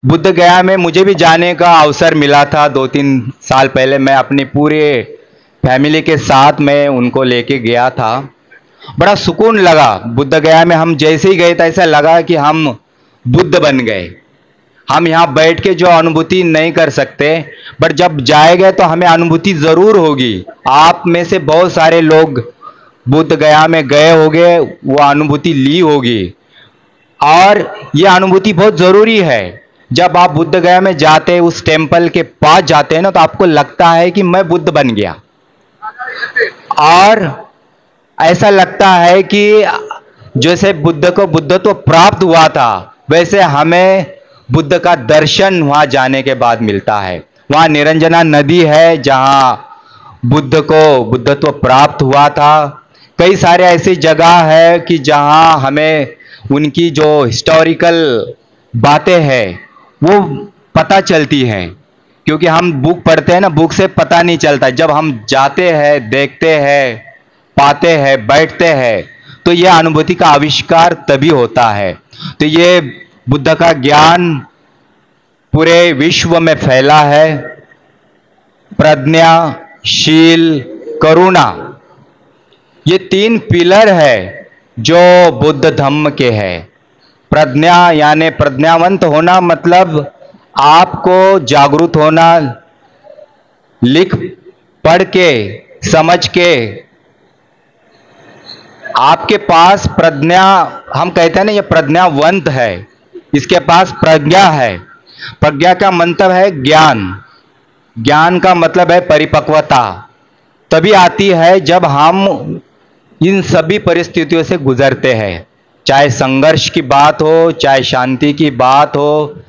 बुद्ध गया में मुझे भी जाने का अवसर मिला था 2-3 साल पहले। मैं अपनी पूरे फैमिली के साथ में उनको लेके गया था। बड़ा सुकून लगा। बुद्ध गया में हम जैसे ही गए तो ऐसा लगा कि हम बुद्ध बन गए। हम यहाँ बैठ के जो अनुभूति नहीं कर सकते, बट जब जाएंगे तो हमें अनुभूति जरूर होगी। आप में से बहुत सारे लोग बुद्ध गया में गए होंगे, वो अनुभूति ली होगी, और ये अनुभूति बहुत जरूरी है। जब आप बुद्ध गया में जाते हैं, उस टेम्पल के पास जाते हैं ना, तो आपको लगता है कि मैं बुद्ध बन गया, और ऐसा लगता है कि जैसे बुद्ध को बुद्धत्व प्राप्त हुआ था, वैसे हमें बुद्ध का दर्शन वहां जाने के बाद मिलता है। वहां निरंजना नदी है जहां बुद्ध को बुद्धत्व प्राप्त हुआ था। कई सारे ऐसी जगह है कि जहां हमें उनकी जो हिस्टोरिकल बातें हैं वो पता चलती हैं, क्योंकि हम बुक पढ़ते हैं ना, बुक से पता नहीं चलता। जब हम जाते हैं, देखते हैं, पाते हैं, बैठते हैं, तो यह अनुभूति का आविष्कार तभी होता है। तो ये बुद्ध का ज्ञान पूरे विश्व में फैला है। प्रज्ञा, शील, करुणा, ये 3 पिलर है जो बुद्ध धम्म के हैं। प्रज्ञा यानी प्रज्ञावंत होना, मतलब आपको जागरूक होना, लिख पढ़ के समझ के आपके पास प्रज्ञा, हम कहते हैं ना ये प्रज्ञावंत है, इसके पास प्रज्ञा है। प्रज्ञा का मतलब है ज्ञान, ज्ञान का मतलब है परिपक्वता। तभी आती है जब हम इन सभी परिस्थितियों से गुजरते हैं, चाहे संघर्ष की बात हो, चाहे शांति की बात हो,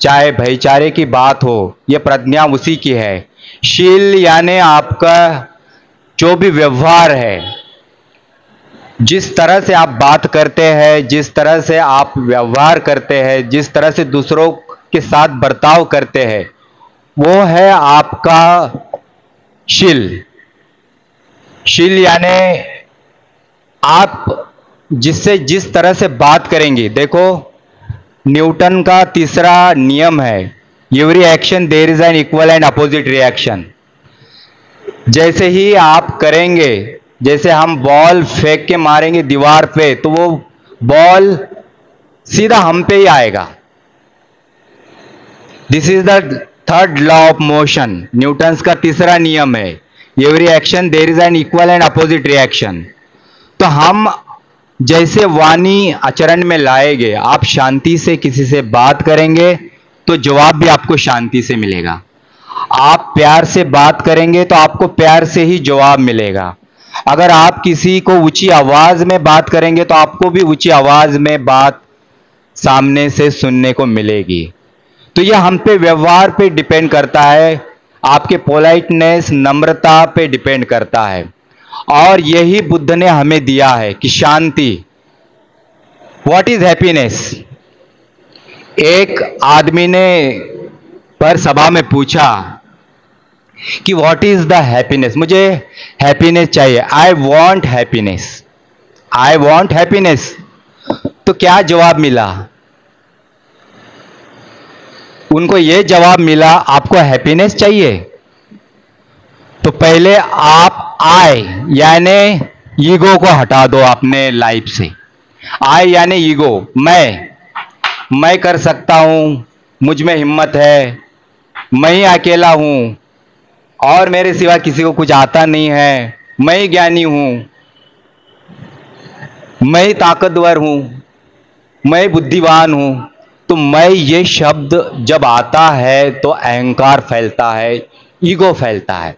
चाहे भाईचारे की बात हो, यह प्रज्ञा उसी की है। शील यानी आपका जो भी व्यवहार है, जिस तरह से आप बात करते हैं, जिस तरह से आप व्यवहार करते हैं, जिस तरह से दूसरों के साथ बर्ताव करते हैं, वो है आपका शील। शील यानी आप जिससे जिस तरह से बात करेंगे। देखो, न्यूटन का तीसरा नियम है, every action there is an equal and opposite reaction. जैसे ही आप करेंगे, जैसे हम बॉल फेंक के मारेंगे दीवार पे, तो वो बॉल सीधा हम पे ही आएगा। This is the third law of motion, Newton's का तीसरा नियम है, every action there is an equal and opposite reaction. तो हम जैसे वाणी आचरण में लाएंगे, आप शांति से किसी से बात करेंगे तो जवाब भी आपको शांति से मिलेगा। आप प्यार से बात करेंगे तो आपको प्यार से ही जवाब मिलेगा। अगर आप किसी को ऊंची आवाज में बात करेंगे तो आपको भी ऊंची आवाज में बात सामने से सुनने को मिलेगी। तो यह हम पे व्यवहार पे डिपेंड करता है, आपके पोलाइटनेस, नम्रता पे डिपेंड करता है। और यही बुद्ध ने हमें दिया है कि शांति। What is happiness? एक आदमी ने पर सभा में पूछा कि व्हाट इज द हैप्पीनेस, मुझे हैप्पीनेस चाहिए, I want happiness, I want happiness. तो क्या जवाब मिला? उनको यह जवाब मिला, आपको हैप्पीनेस चाहिए तो पहले आप आई यानी ईगो को हटा दो अपने लाइफ से। आई यानी ईगो, मैं कर सकता हूं, मुझ में हिम्मत है, मैं ही अकेला हूं और मेरे सिवा किसी को कुछ आता नहीं है, मैं ही ज्ञानी हूं, मैं ही ताकतवर हूं, मैं ही बुद्धिमान हूं। तो मैं ये शब्द जब आता है तो अहंकार फैलता है, ईगो फैलता है।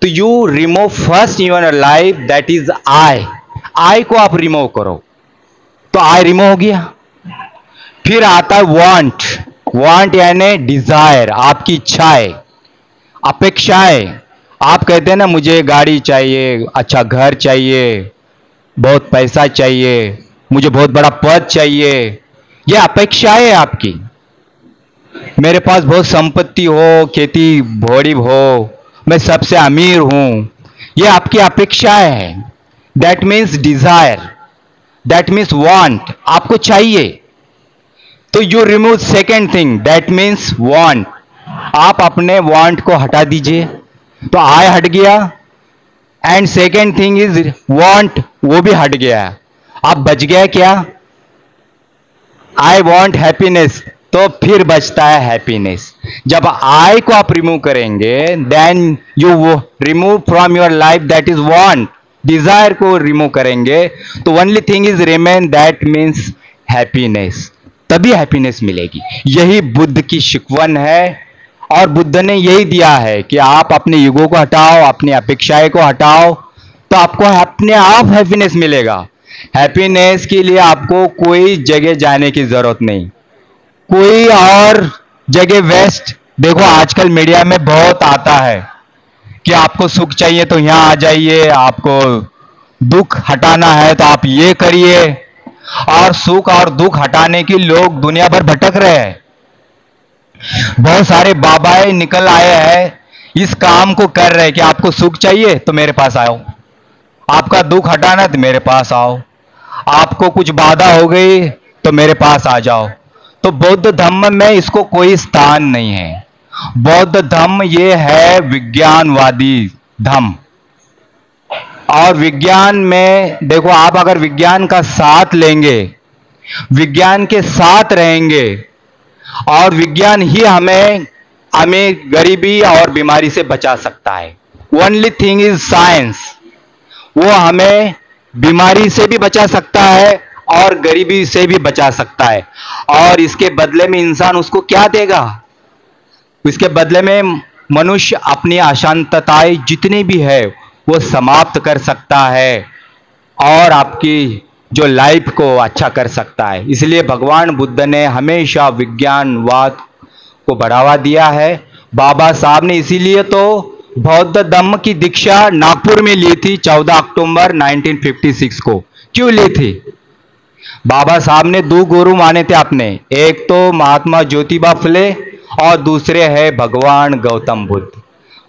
तो you remove first in your life that is I को आप रिमूव करो, तो आई रिमूव हो गया। फिर आता है वांट, वांट यानी डिजायर, आपकी इच्छाएं, अपेक्षाएं। आप कहते हैं ना, मुझे गाड़ी चाहिए, अच्छा घर चाहिए, बहुत पैसा चाहिए, मुझे बहुत बड़ा पद चाहिए, ये अपेक्षाएं है आपकी। मेरे पास बहुत संपत्ति हो, खेती भोड़ी हो, मैं सबसे अमीर हूं, ये आपकी अपेक्षाएं है। That means desire, that means want, आपको चाहिए। तो you remove second thing, that means want. आप अपने वांट को हटा दीजिए, तो आई हट गया, and second thing is want, वो भी हट गया। अब बच गया क्या? आई वॉन्ट हैप्पीनेस, तो फिर बचता है हैप्पीनेस। जब आई को आप रिमूव करेंगे, then you remove from your life that is want, desire को रिमूव करेंगे, तो only thing is remain, that means happiness. तभी हैप्पीनेस मिलेगी। यही बुद्ध की शिकवन है, और बुद्ध ने यही दिया है कि आप अपने ईगो को हटाओ, अपनी अपेक्षाएं को हटाओ, तो आपको अपने आप हैप्पीनेस मिलेगा। हैप्पीनेस के लिए आपको कोई जगह जाने की जरूरत नहीं, कोई और जगह वेस्ट। देखो आजकल मीडिया में बहुत आता है कि आपको सुख चाहिए तो यहां आ जाइए, आपको दुख हटाना है तो आप ये करिए, और सुख और दुख हटाने के लोग दुनिया भर भटक रहे हैं। बहुत सारे बाबाएं निकल आए हैं, इस काम को कर रहे हैं कि आपको सुख चाहिए तो मेरे पास आओ, आपका दुख हटाना तो मेरे पास आओ, आपको कुछ बाधा हो गई तो मेरे पास आ जाओ। तो बौद्ध धम्म में इसको कोई स्थान नहीं है। बौद्ध धम्म ये है विज्ञानवादी धम्म। और विज्ञान में देखो, आप अगर विज्ञान का साथ लेंगे, विज्ञान के साथ रहेंगे, और विज्ञान ही हमें गरीबी और बीमारी से बचा सकता है। ओनली थिंग इज साइंस, वो हमें बीमारी से भी बचा सकता है और गरीबी से भी बचा सकता है। और इसके बदले में इंसान उसको क्या देगा? इसके बदले में मनुष्य अपनी अशांतताएं जितनी भी है वो समाप्त कर सकता है, और आपकी जो लाइफ को अच्छा कर सकता है। इसलिए भगवान बुद्ध ने हमेशा विज्ञानवाद को बढ़ावा दिया है। बाबा साहब ने इसीलिए तो बौद्ध धम्म की दीक्षा नागपुर में ली थी 14 अक्टूबर 1956 को। क्यों ली थी? बाबा साहब ने दो गुरु माने थे अपने, एक तो महात्मा ज्योतिबा फुले और दूसरे है भगवान गौतम बुद्ध।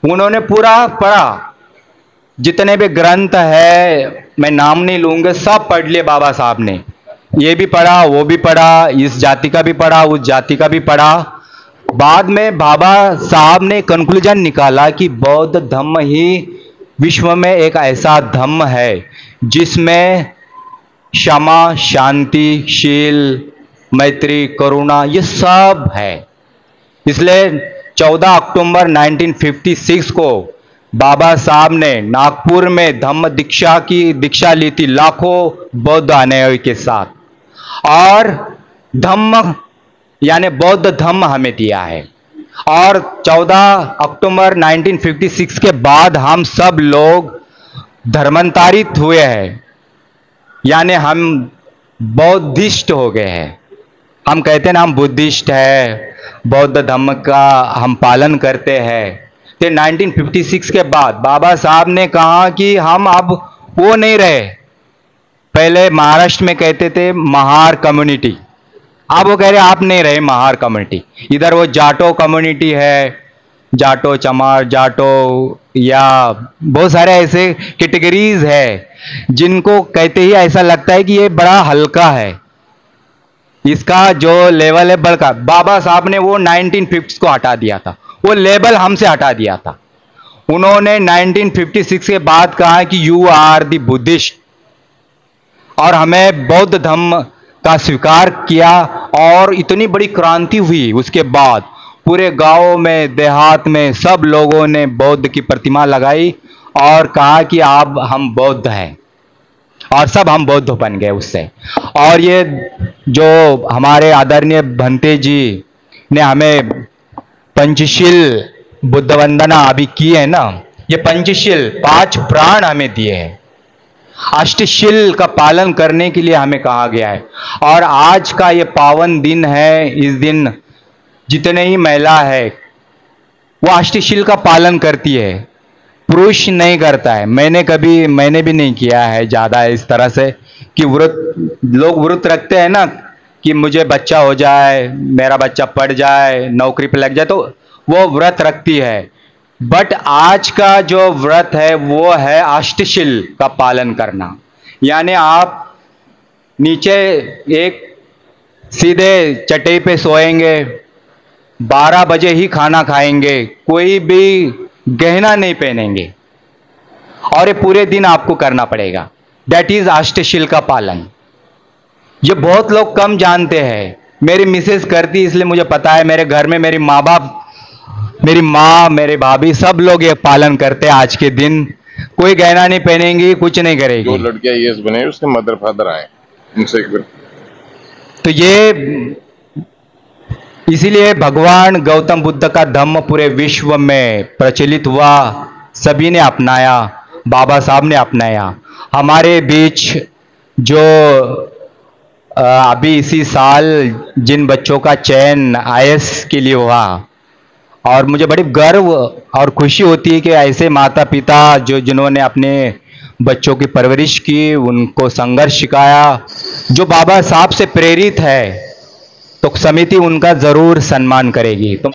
उन्होंने पूरा पढ़ा, जितने भी ग्रंथ है मैं नाम नहीं लूंगा, सब पढ़ लिए बाबा साहब ने। ये भी पढ़ा, वो भी पढ़ा, इस जाति का भी पढ़ा, उस जाति का भी पढ़ा। बाद में बाबा साहब ने कंक्लूजन निकाला कि बौद्ध धम्म ही विश्व में एक ऐसा धम्म है जिसमें क्षमा, शांति, शील, मैत्री, करुणा ये सब है। इसलिए 14 अक्टूबर 1956 को बाबा साहब ने नागपुर में धम्म दीक्षा की दीक्षा ली थी, लाखों बौद्ध अनुयायी के साथ। और धम्म यानी बौद्ध धम्म हमें दिया है। और 14 अक्टूबर 1956 के बाद हम सब लोग धर्मांतरित हुए हैं, यानी हम बौद्धिस्ट हो गए हैं। हम कहते हैं ना हम बुद्धिस्ट है, बौद्ध धम्म का हम पालन करते हैं। तो 1956 के बाद बाबा साहब ने कहा कि हम अब वो नहीं रहे। पहले महाराष्ट्र में कहते थे महार कम्युनिटी, अब वो कह रहे आप नहीं रहे महार कम्युनिटी। इधर वो जाटो कम्युनिटी है, जाटो, चमार, जाटो, या बहुत सारे ऐसे कैटेगरीज है जिनको कहते ही ऐसा लगता है कि ये बड़ा हल्का है, इसका जो लेवल है बड़का। बाबा साहब ने वो 1950 को हटा दिया था, वो लेबल हमसे हटा दिया था। उन्होंने 1956 के बाद कहा कि यू आर द बुद्धिस्ट, और हमें बौद्ध धम्म का स्वीकार किया। और इतनी बड़ी क्रांति हुई उसके बाद, पूरे गांव में, देहात में सब लोगों ने बौद्ध की प्रतिमा लगाई और कहा कि अब हम बौद्ध हैं, और सब हम बौद्ध बन गए उससे। और ये जो हमारे आदरणीय भंते जी ने हमें पंचशील बुद्ध वंदना अभी की है ना, ये पंचशील 5 प्राण हमें दिए हैं, अष्टशील का पालन करने के लिए हमें कहा गया है। और आज का ये पावन दिन है, इस दिन जितने ही महिला है वो अष्टशील का पालन करती है, पुरुष नहीं करता है। मैंने भी नहीं किया है ज्यादा इस तरह से कि लोग व्रत रखते हैं ना कि मुझे बच्चा हो जाए, मेरा बच्चा पढ़ जाए, नौकरी पे लग जाए, तो वो व्रत रखती है। बट आज का जो व्रत है वो है अष्टशील का पालन करना, यानी आप नीचे एक सीधे चटाई पे सोएंगे, 12 बजे ही खाना खाएंगे, कोई भी गहना नहीं पहनेंगे, और ये पूरे दिन आपको करना पड़ेगा। दैट इज अष्टशील का पालन। ये बहुत लोग कम जानते हैं। मेरी मिसेस करती, इसलिए मुझे पता है। मेरे घर में मेरी माँ बाप, मेरी माँ, मेरे भाभी, सब लोग ये पालन करते हैं। आज के दिन कोई गहना नहीं पहनेंगी, कुछ नहीं जो करेगी। लड़कियां आईएएस बने उसके मदर फादर आए, उनसे एक बार तो ये इसीलिए भगवान गौतम बुद्ध का धम्म पूरे विश्व में प्रचलित हुआ, सभी ने अपनाया, बाबा साहब ने अपनाया। हमारे बीच जो अभी इसी साल जिन बच्चों का चयन आईएएस के लिए हुआ, और मुझे बड़ी गर्व और खुशी होती है कि ऐसे माता पिता जो जिन्होंने अपने बच्चों की परवरिश की, उनको संघर्ष सिखाया, जो बाबा साहब से प्रेरित है, तो समिति उनका जरूर सम्मान करेगी। तो